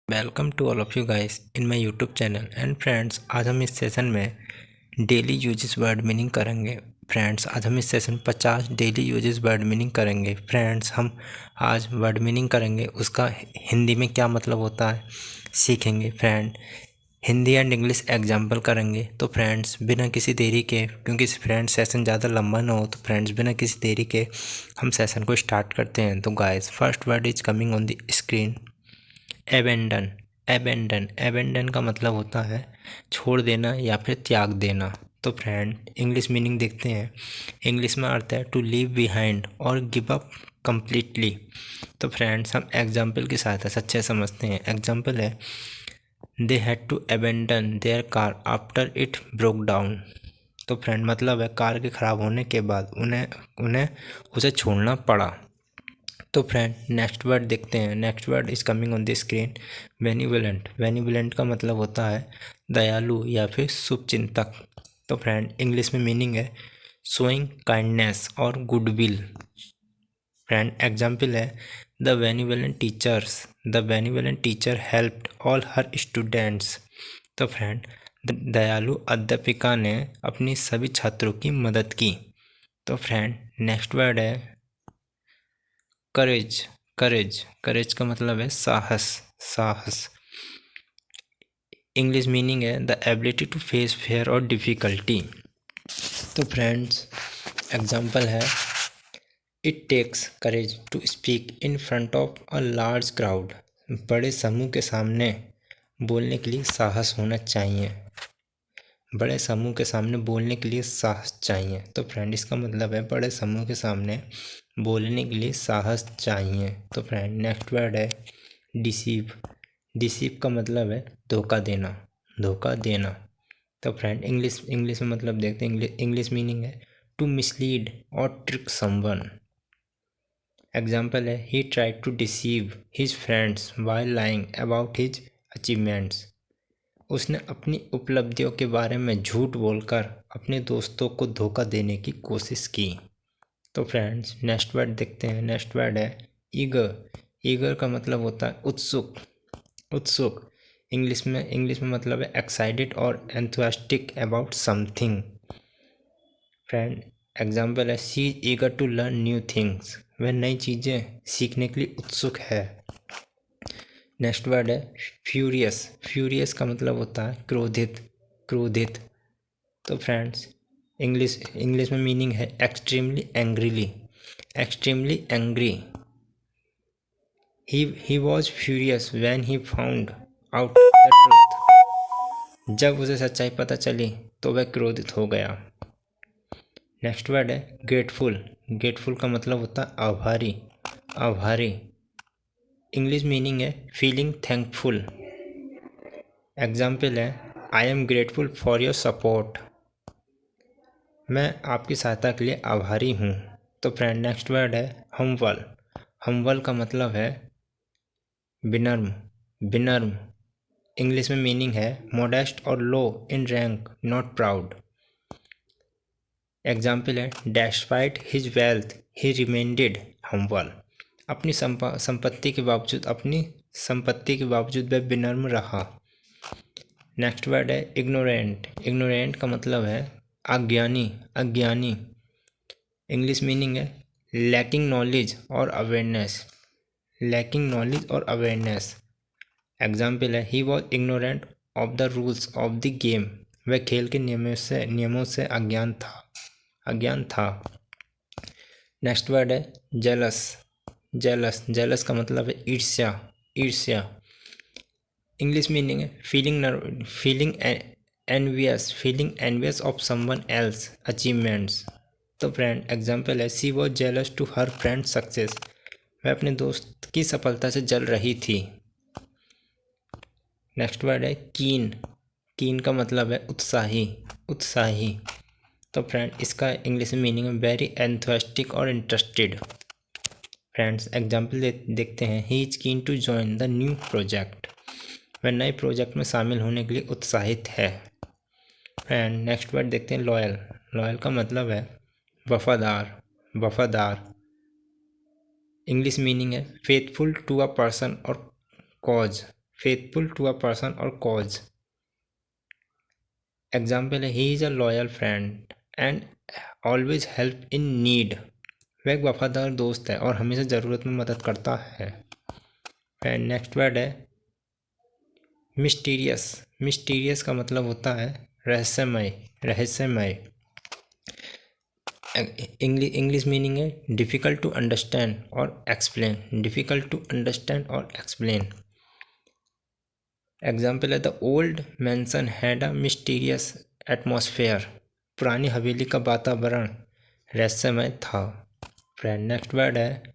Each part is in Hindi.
Welcome to all of you guys in my YouTube channel. And friends, आज हम इस सेशन में डेली यूजेस वर्ड मीनिंग करेंगे। फ्रेंड्स, आज हम इस session 50 daily uses word meaning करेंगे। फ्रेंड्स, हम आज वर्ड मीनिंग करेंगे, उसका हिंदी में क्या मतलब होता है सीखेंगे। Friend, Hindi and English example करेंगे। तो फ्रेंड्स, बिना किसी देरी के, क्योंकि फ्रेंड्स सेशन ज़्यादा लंबा ना हो, तो फ्रेंड्स बिना किसी देरी के हम सेशन को स्टार्ट करते हैं। तो guys, first word is coming on the screen, abandon. Abandon abandon का मतलब होता है छोड़ देना या फिर त्याग देना। तो फ्रेंड, इंग्लिश मीनिंग देखते हैं। इंग्लिश में अर्थ है टू लीव बिहाइंड और गिव अप कम्प्लीटली। तो फ्रेंड्स, हम एग्जाम्पल की सहायता से अच्छे समझते हैं। एग्जाम्पल है, they had to abandon their car after it broke down. तो फ्रेंड, मतलब है कार के ख़राब होने के बाद उन्हें उन्हें उसे छोड़ना पड़ा। तो फ्रेंड, नेक्स्ट वर्ड देखते हैं। Next word is coming on the screen, benevolent. Benevolent का मतलब होता है दयालु या फिर शुभचिंतक। तो फ्रेंड, इंग्लिश में मीनिंग है शोइंग काइंडनेस और गुडविल। फ्रेंड, एग्जाम्पल है, the benevolent teachers, the benevolent teacher helped all her students. तो फ्रेंड, दयालु अध्यापिका ने अपनी सभी छात्रों की मदद की। तो फ्रेंड, नेक्स्ट वर्ड है करेज। करेज करेज का मतलब है साहस। साहस, इंग्लिश मीनिंग है the ability to face fear और डिफ़िकल्टी। तो फ्रेंड्स, एग्जांपल है, it takes courage to speak in front of a large crowd. बड़े समूह के सामने बोलने के लिए साहस होना चाहिए। बड़े समूह के सामने बोलने के लिए साहस चाहिए। तो फ्रेंड, इसका मतलब है बड़े समूह के सामने बोलने के लिए साहस चाहिए। तो फ्रेंड, नेक्स्ट वर्ड है डिसीव। डिसीव का मतलब है धोखा देना। धोखा देना। तो फ्रेंड, इंग्लिश में मतलब देखते हैं। इंग्लिश मीनिंग है टू मिसलीड और ट्रिक समवन। एग्जाम्पल है, he tried to deceive his friends while lying about his achievements. उसने अपनी उपलब्धियों के बारे में झूठ बोलकर अपने दोस्तों को धोखा देने की कोशिश की। तो फ्रेंड्स, नेक्स्ट वर्ड देखते हैं। नेक्स्ट वर्ड है ईगर। ईगर का मतलब होता है उत्सुक। उत्सुक, इंग्लिश में मतलब है एक्साइटेड और enthusiastic about something. Friend, example है, she is eager to learn new things. वह नई चीज़ें सीखने के लिए उत्सुक है। नेक्स्ट वर्ड है फ्यूरियस। फ्यूरियस का मतलब होता है क्रोधित। क्रोधित। तो फ्रेंड्स, इंग्लिश में मीनिंग है extremely angrily. Extremely angry, he was furious when he found out the truth. जब उसे सच्चाई पता चली तो वह क्रोधित हो गया। नेक्स्ट वर्ड है ग्रेटफुल। ग्रेटफुल का मतलब होता है आभारी। आभारी, इंग्लिश मीनिंग है फीलिंग थैंकफुल। एग्जाम्पल है, I am grateful for your support. मैं आपकी सहायता के लिए आभारी हूँ। तो फ्रेंड, नेक्स्ट वर्ड है हम्बल। हम्बल का मतलब है विनम्र। विनम्र, इंग्लिश में मीनिंग है मॉडेस्ट और low in rank, not proud. Example है, despite his wealth he remained humble. अपनी संपत्ति के बावजूद वह विनम्र रहा। नेक्स्ट वर्ड है इग्नोरेंट। इग्नोरेंट का मतलब है अज्ञानी। अज्ञानी, इंग्लिश मीनिंग है लैकिंग नॉलेज और अवेयरनेस। लैकिंग नॉलेज और अवेयरनेस। एग्जाम्पल है, he was ignorant of the rules of the game. वह खेल के नियमों से अज्ञान था। नेक्स्ट वर्ड है जेलस। जेलस का मतलब है ईर्ष्या। ईर्ष्या, इंग्लिश मीनिंग है feeling envious of someone else achievements. तो फ्रेंड, एग्जाम्पल है, she was jealous to her friend success. वह अपने दोस्त की सफलता से जल रही थी। नेक्स्ट वर्ड है कीन। कीन का मतलब है उत्साही। उत्साही, तो फ्रेंड, इसका इंग्लिश में मीनिंग है वेरी एंथुसियास्टिक और इंटरेस्टेड। फ्रेंड्स, एग्जाम्पल देखते हैं, he is keen to join the new project. वह नए प्रोजेक्ट में शामिल होने के लिए उत्साहित है। एंड नेक्स्ट वर्ड देखते हैं लॉयल। लॉयल का मतलब है वफादार। वफादार, इंग्लिश मीनिंग है फेथफुल टू अ पर्सन और cause. Faithful to a person और कॉज। एग्जाम्पल है he is a loyal friend and always help in need. वह एक वफादार दोस्त है और हमेशा ज़रूरत में मदद करता है। फ्रेंड नेक्स्ट वर्ड है मिस्टीरियस। मिस्टीरियस का मतलब होता है रहस्यमय, रहस्यमय। इंग्लिश मीनिंग है डिफ़िकल्ट टू अंडरस्टैंड और एक्सप्लेन, डिफ़िकल्ट टू अंडरस्टैंड और एक्सप्लेन। एग्जाम्पल है the old mansion had a mysterious atmosphere. पुरानी हवेली का वातावरण रहस्यमय था। फ्रेंड नेक्स्ट वर्ड है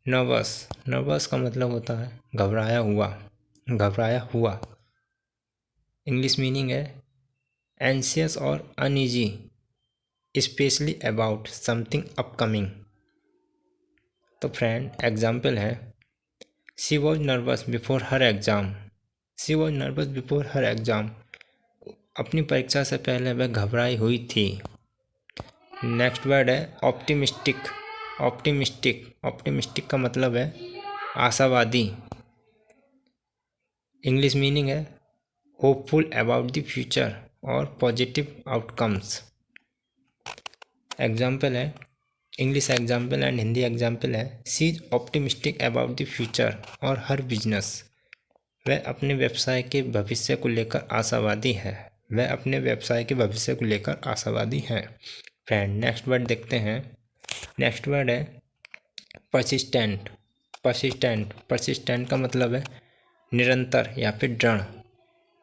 नर्वस। नर्वस का मतलब होता है घबराया हुआ, घबराया हुआ। इंग्लिश मीनिंग है एंशियस और uneasy specially about something upcoming. तो फ्रेंड एग्जाम्पल है she was nervous before her exam. She was nervous before her exam. अपनी परीक्षा से पहले वह घबराई हुई थी। नेक्स्ट वर्ड है ऑप्टिमिस्टिक। ऑप्टिमिस्टिक, ऑप्टिमिस्टिक का मतलब है आशावादी। इंग्लिश मीनिंग है होपफुल अबाउट द फ्यूचर और पॉजिटिव आउटकम्स। एग्जाम्पल है English example and Hindi example है she is optimistic about the future और हर बिजनेस। वह अपने व्यवसाय के भविष्य को लेकर आशावादी है। वह अपने व्यवसाय के भविष्य को लेकर आशावादी है। फ्रेंड नेक्स्ट वर्ड देखते हैं। नेक्स्ट वर्ड है परसिस्टेंट। परसिस्टेंट, परसिस्टेंट का मतलब है निरंतर या फिर दृढ़,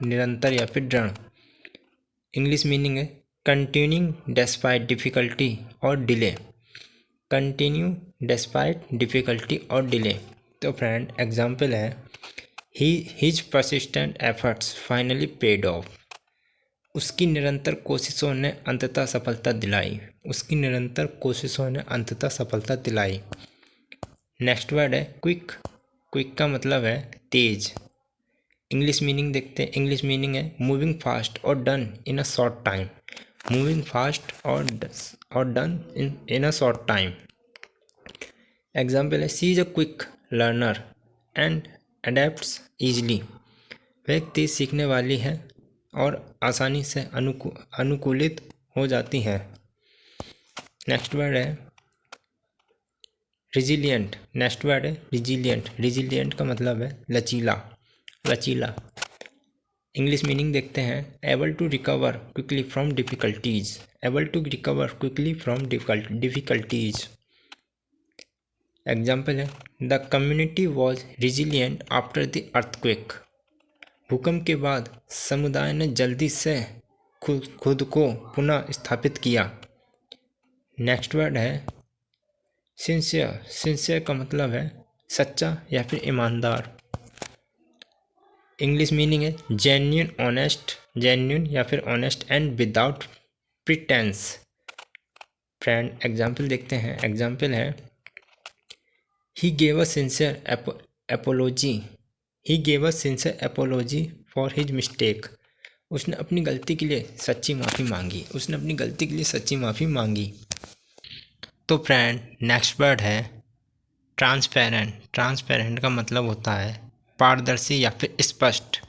निरंतर या फिर दृढ़। इंग्लिश मीनिंग है कंटिन्यूइंग डिस्पाइट डिफ़िकल्टी और डिले। कंटिन्यू डिस्पाइट डिफ़िकल्टी और डिले। तो फ्रेंड एग्जाम्पल है his persistent efforts finally paid of. उसकी निरंतर कोशिशों ने अंततः सफलता दिलाई। उसकी निरंतर कोशिशों ने अंततः सफलता दिलाई। नेक्स्ट वर्ड है क्विक। क्विक का मतलब है तेज। इंग्लिश मीनिंग देखते हैं। इंग्लिश मीनिंग है मूविंग फास्ट और done in a short time. Moving fast और done in a short time. Example है she is a quick learner and adepts easily. वह एक तेज सीखने वाली है और आसानी से अनुकूलित हो जाती है। नेक्स्ट वर्ड है रिजिलियंट। नेक्स्ट वर्ड है रिजिलियंट। रिजिलियंट का मतलब है लचीला, लचीला। इंग्लिश मीनिंग देखते हैं able to recover quickly from difficulties. Able to recover quickly from difficulties. Example है the community was resilient after the earthquake. भूकंप के बाद समुदाय ने जल्दी से खुद को पुनः स्थापित किया। नेक्स्ट वर्ड है सिंसियर। सिंसियर का मतलब है सच्चा या फिर ईमानदार। इंग्लिश मीनिंग है जेन्युइन ऑनेस्ट, जेन्युइन या फिर honest and without pretence. Friend example देखते हैं। एग्जाम्पल है he gave a sincere apiology. He gave a sincere apiology for his mistake. उसने अपनी गलती के लिए सच्ची माफ़ी मांगी। उसने अपनी गलती के लिए सच्ची माफ़ी मांगी। तो फ्रेंड नेक्स्ट वर्ड है ट्रांसपेरेंट। ट्रांसपेरेंट का मतलब होता है पारदर्शी या फिर स्पष्ट।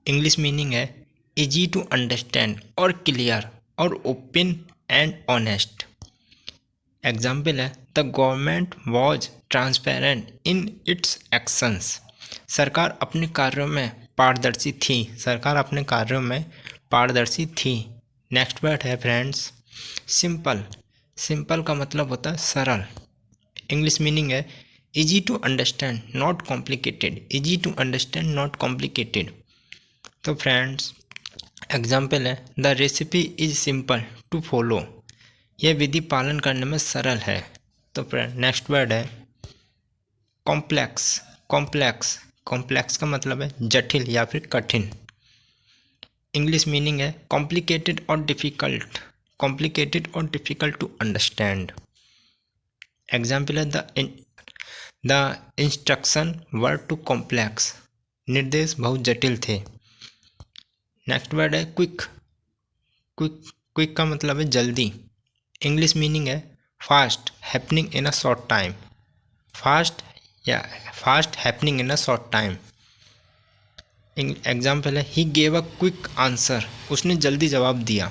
इंग्लिश मीनिंग है इजी टू अंडरस्टैंड और क्लियर और ओपन एंड ऑनेस्ट। एग्जाम्पल है the government was transparent in its actions. सरकार अपने कार्यों में पारदर्शी थी। सरकार अपने कार्यों में पारदर्शी थी। नेक्स्ट वर्ड है फ्रेंड्स सिंपल। सिंपल का मतलब होता है सरल। इंग्लिश मीनिंग है easy to understand not complicated. Easy to understand not complicated. तो फ्रेंड्स एग्जाम्पल है the recipe is simple to follow. यह विधि पालन करने में सरल है। तो फ्रेंड नेक्स्ट वर्ड है कॉम्प्लेक्स। कॉम्प्लेक्स, कॉम्प्लेक्स का मतलब है जटिल या फिर कठिन। इंग्लिश मीनिंग है कॉम्प्लिकेटेड और डिफ़िकल्ट। कॉम्प्लिकेटेड और डिफ़िकल्ट टू अंडरस्टैंड। एग्जाम्पल है the instruction were too complex. निर्देश बहुत जटिल थे। नेक्स्ट वर्ड है क्विक। क्विक, क्विक का मतलब है जल्दी। इंग्लिश मीनिंग है fast happening in a short time. Fast या fast happening in a short time. Example है he gave a quick answer, उसने जल्दी जवाब दिया।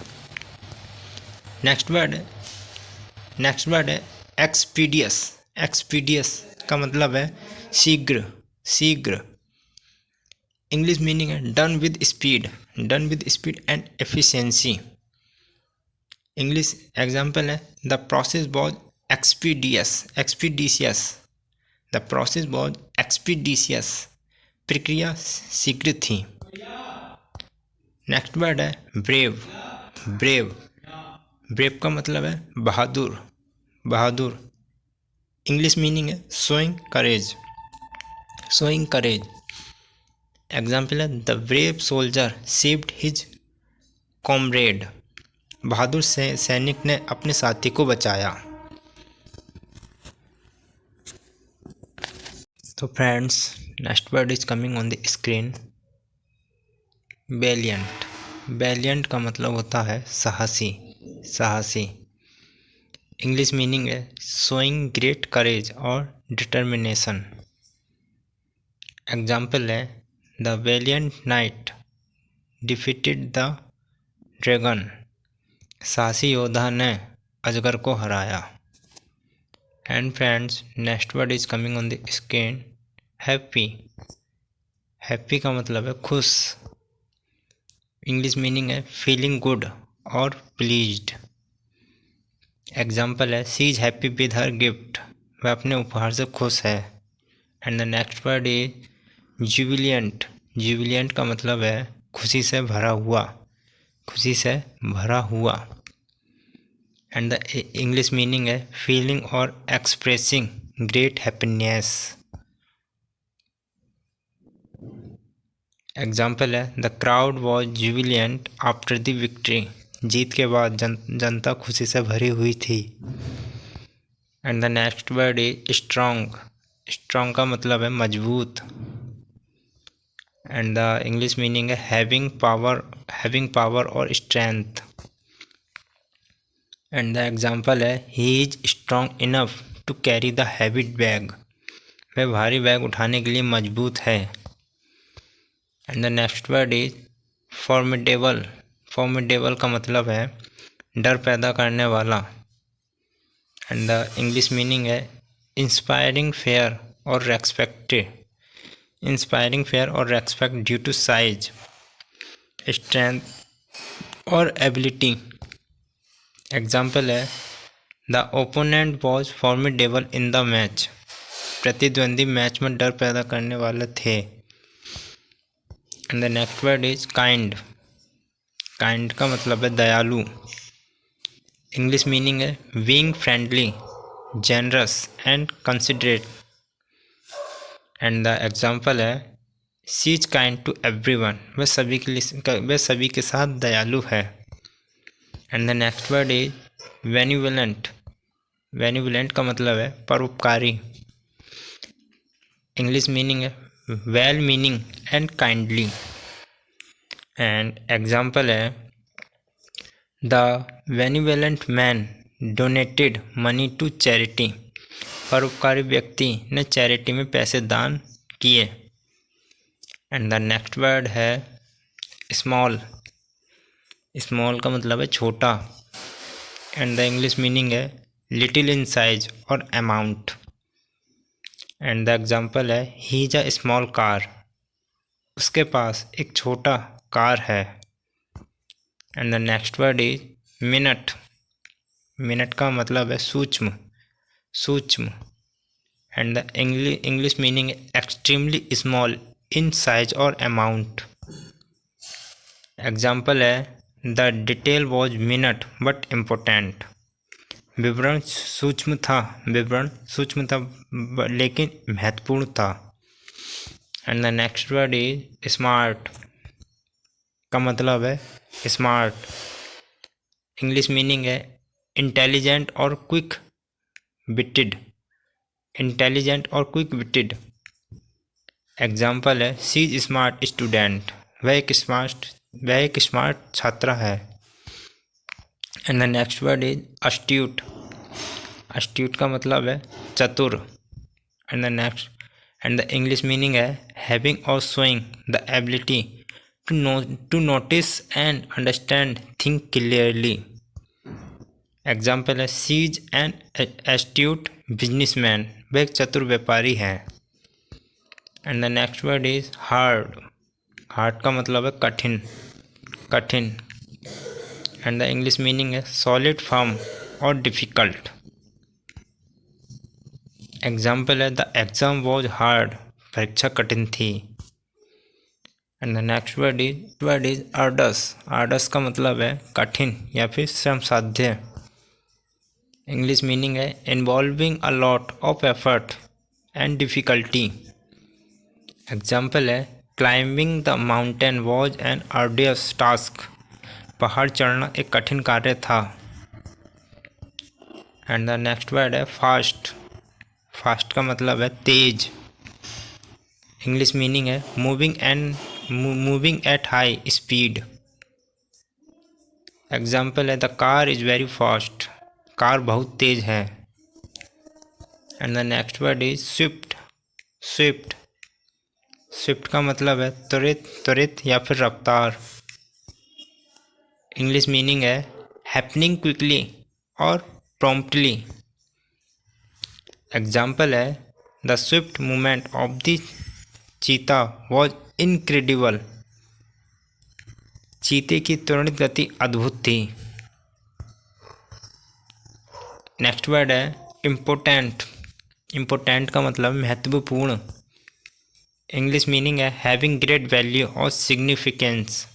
नेक्स्ट वर्ड है एक्सपीडियस। एक्सपीडियस का मतलब है शीघ्र, शीघ्र। इंग्लिश मीनिंग है done with speed, done with speed and efficiency. English example है the process was expeditious, expeditious. The process was expeditious, प्रक्रिया शीघ्र थी। नेक्स्ट वर्ड है ब्रेव। ब्रेव, ब्रेव का मतलब है बहादुर, बहादुर। इंग्लिश मीनिंग है showing courage, showing courage. Example है the brave soldier saved his comrade, बहादुर से सैनिक ने अपने साथी को बचाया। तो friends, next word is coming on the screen valiant. Valiant का मतलब होता है साहसी, साहसी। इंग्लिश मीनिंग है शोइंग ग्रेट करेज और डिटर्मिनेशन। एग्जाम्पल है the valiant night defeated the dragon, साहसी योद्धा ने अजगर को हराया। And friends, next word is coming on the screen happy. Happy का मतलब है खुश। इंग्लिश मीनिंग है फीलिंग गुड और प्लीज्ड। एग्जाम्पल है she is happy with her gift, वह अपने उपहार से खुश है। And the next word is Jubilant. Jubilant का मतलब है खुशी से भरा हुआ, खुशी से भरा हुआ। एंड द इंग्लिश मीनिंग है फीलिंग और एक्सप्रेसिंग ग्रेट हैप्पीनेस। एग्जाम्पल है the crowd was jubilant after the victory, जीत के बाद जनता खुशी से भरी हुई थी। And the next word is strong. Strong का मतलब है मजबूत। एंड द इंग्लिश मीनिंग है हैविंग पावर और स्ट्रेंथ। एंड द एग्जाम्पल है he is strong enough to carry the heavy bag, वह भारी बैग उठाने के लिए मजबूत है। And the next word is formidable. Formidable का मतलब है डर पैदा करने वाला। एंड द इंग्लिश मीनिंग है इंस्पायरिंग फेयर और रेस्पेक्टेड, इंस्पायरिंग फेयर और respect due to size, strength और एबिलिटी। एग्जाम्पल है the opponent was formidable in the match, प्रतिद्वंदी मैच में डर पैदा करने वाले थे। And the next word is kind. Kind का मतलब है दयालु। इंग्लिश मीनिंग है being friendly, generous and considerate. And the example है she is kind to everyone, वह सभी के साथ दयालु है। And the next word is benevolent. Benevolent का मतलब है परोपकारी। इंग्लिश मीनिंग है well meaning and kindly. And example है the benevolent man donated money to charity, परोपकारी व्यक्ति ने चैरिटी में पैसे दान किए। एंड द नेक्स्ट वर्ड है स्मॉल। स्मॉल का मतलब है छोटा। एंड द इंग्लिश मीनिंग है लिटिल इन साइज और अमाउंट। एंड द एग्जाम्पल है he is a small car, उसके पास एक छोटा कार है। And the next word is minute. Minute का मतलब है सूक्ष्म, सूक्ष्म। And the English meaning extremely small in size और अमाउंट। एग्जाम्पल है the detail was minute but important, विवरण सूक्ष्म था, विवरण सूक्ष्म था लेकिन महत्वपूर्ण था। And the next word is smart का मतलब है स्मार्ट। इंग्लिश मीनिंग है इंटेलिजेंट और क्विक विटेड, इंटेलिजेंट और क्विक विटेड। एग्जाम्पल है शी इज स्मार्ट स्टूडेंट, वह एक स्मार्ट छात्रा है। And the next word is astute. Astute का मतलब है चतुर। And the and the English meaning है हैविंग और showing the ability to notice and understand think clearly. Example है she is an astute businessman, वह एक चतुर व्यापारी है। And the next word is hard. Hard का मतलब है कठिन, कठिन। एंड द इंग्लिश मीनिंग है सॉलिड, फर्म और डिफ़िकल्ट। एग्जाम्पल है द एग्ज़ाम वॉज हार्ड, परीक्षा कठिन थी। And the next word is arduous. Arduous का मतलब है कठिन या फिर श्रम साध्य। इंग्लिश मीनिंग है involving a lot of effort and difficulty. Example है climbing the mountain was an arduous task, पहाड़ चढ़ना एक कठिन कार्य था। एंड द नेक्स्ट वर्ड है फास्ट। फास्ट का मतलब है तेज। इंग्लिश मीनिंग है moving at high speed. Example है the car is very fast, car बहुत तेज है। And the next word is swift. Swift, swift का मतलब है त्वरित, त्वरित या फिर रफ्तार। इंग्लिश मीनिंग है हैपनिंग क्विकली और प्रॉम्प्टली। एग्जाम्पल है the swift movement of the cheetah was incredible, चीते की त्वरित गति अद्भुत थी। नेक्स्ट वर्ड है इम्पोर्टेंट। इम्पोर्टेंट का मतलब महत्वपूर्ण। इंग्लिश मीनिंग है हैविंग ग्रेट वैल्यू और सिग्निफिकेंस।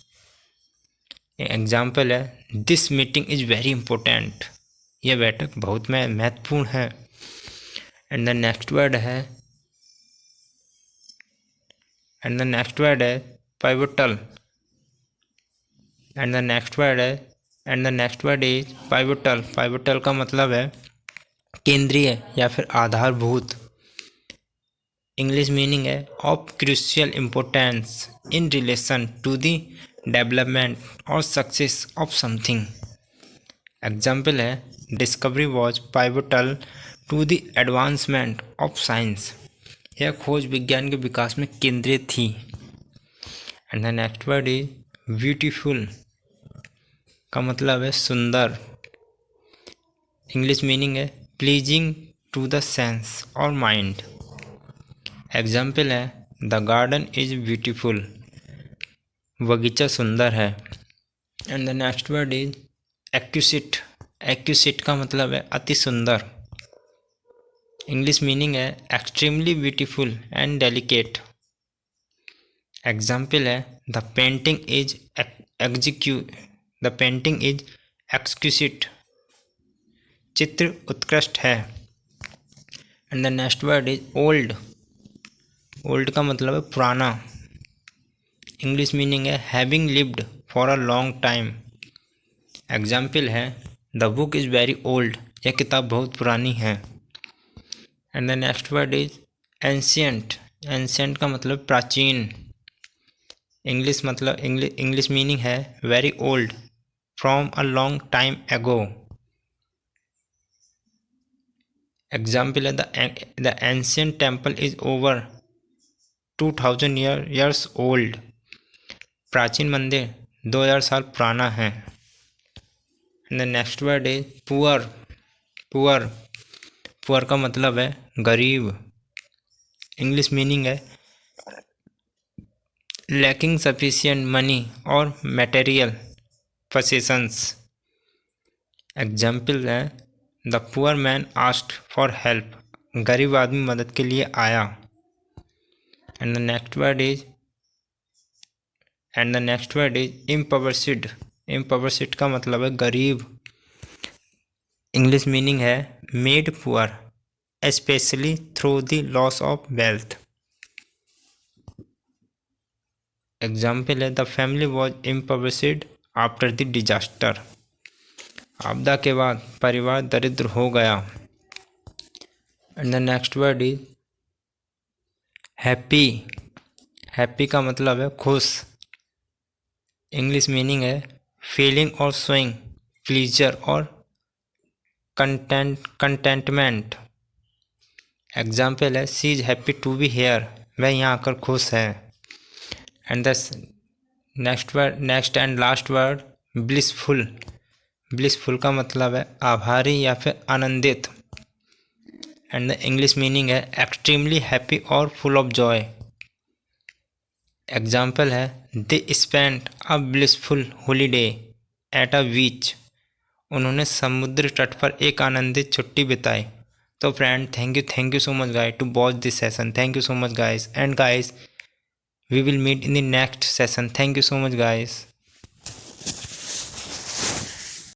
एग्जाम्पल है this meeting is very important, यह बैठक बहुत महत्वपूर्ण है। एंड द नेक्स्ट वर्ड है pivotal. And the next word is pivotal. Pivotal का मतलब है केंद्रीय या फिर आधारभूत। इंग्लिश मीनिंग है of crucial importance in relation to the development और सक्सेस ऑफ समथिंग। एग्जाम्पल है discovery was pivotal to the advancement of science, यह खोज विज्ञान के विकास में केंद्रित थी। And the next word is beautiful का मतलब है सुंदर। इंग्लिश मीनिंग है प्लीजिंग टू द सेंस और माइंड। एग्जाम्पल है द गार्डन इज ब्यूटीफुल, बगीचा सुंदर है। And the next word is exquisite. Exquisite का मतलब है अति सुंदर। इंग्लिश मीनिंग है extremely beautiful and delicate. Example है द पेंटिंग इज एक्सक्यूसिट, चित्र उत्कृष्ट है। And the next word is old. Old का मतलब है पुराना। इंग्लिश मीनिंग है having lived for a long time. Example है the book is very old, यह किताब बहुत पुरानी है। And the next word is ancient. Ancient का मतलब प्राचीन। इंग्लिश मीनिंग है very old, from a long time ago. Example है the ancient temple is over 2000 years old, प्राचीन मंदिर 2000 साल पुराना है। And the next word is poor. Poor, poor का मतलब है गरीब। इंग्लिश मीनिंग है लैकिंग सफिशिएंट मनी और मटेरियल पोसेशंस। एग्जाम्पल है the poor man asked for help, गरीब आदमी मदद के लिए आया। And the next word is impoverished. Impoverished का मतलब है गरीब। इंग्लिश मीनिंग है made poor especially through the loss of wealth. Example है the family was impoverished after the disaster, आपदा के बाद परिवार दरिद्र हो गया। And the next word is happy. Happy का मतलब है खुश। इंग्लिश मीनिंग है फीलिंग और शोइंग प्लीजर और कंटेंटमेंट। एग्जाम्पल है she is happy to be here, वह यहाँ आकर खुश है। And the next and last word blissful. Blissful का मतलब है आभारी या फिर आनंदित। एंड द इंग्लिश मीनिंग है एक्सट्रीमली हैप्पी और फुल ऑफ जॉय। एग्जाम्पल है they spent a blissful holiday at a beach, उन्होंने समुद्र तट पर एक आनंदित छुट्टी बिताई। तो friend thank you so much guys to watch this session. Thank you so much guys, and guys we will meet in the next session. Thank you so much guys.